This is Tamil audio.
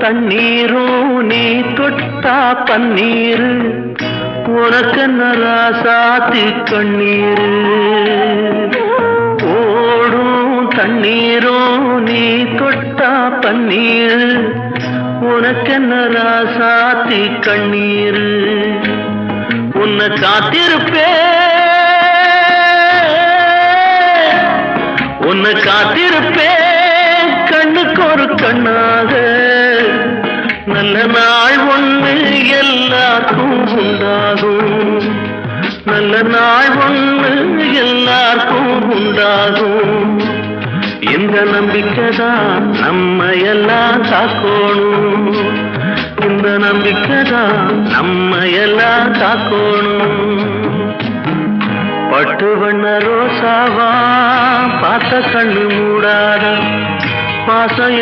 தண்ணீரும் நீ தொட்டா பன்னீரு உனக்கென்ன ராசாத்தி கண்ணீரு ஓடும் தண்ணீரும் நீ தொட்டா பன்னீரு உனக்கென்ன ராசாத்தி கண்ணீரு உன்னை காத்திருப்பேன் கண்ணுக்கு ஒரு கண்ணாக நல்ல நாள் ஒண்ணு எல்லாருக்கும் உண்டாகும் நல்ல நாள் ஒண்ணு எல்லாருக்கும் உண்டாகும் இந்த நம்பிக்கைதான் நம்ம எல்லாம் காக்கணும் இந்த நம்பிக்கைதான் நம்ம எல்லாம் காக்கணும் பட்டு வண்ண ரோசாவா பார்த்த கண்ணு மூடாத பாசம்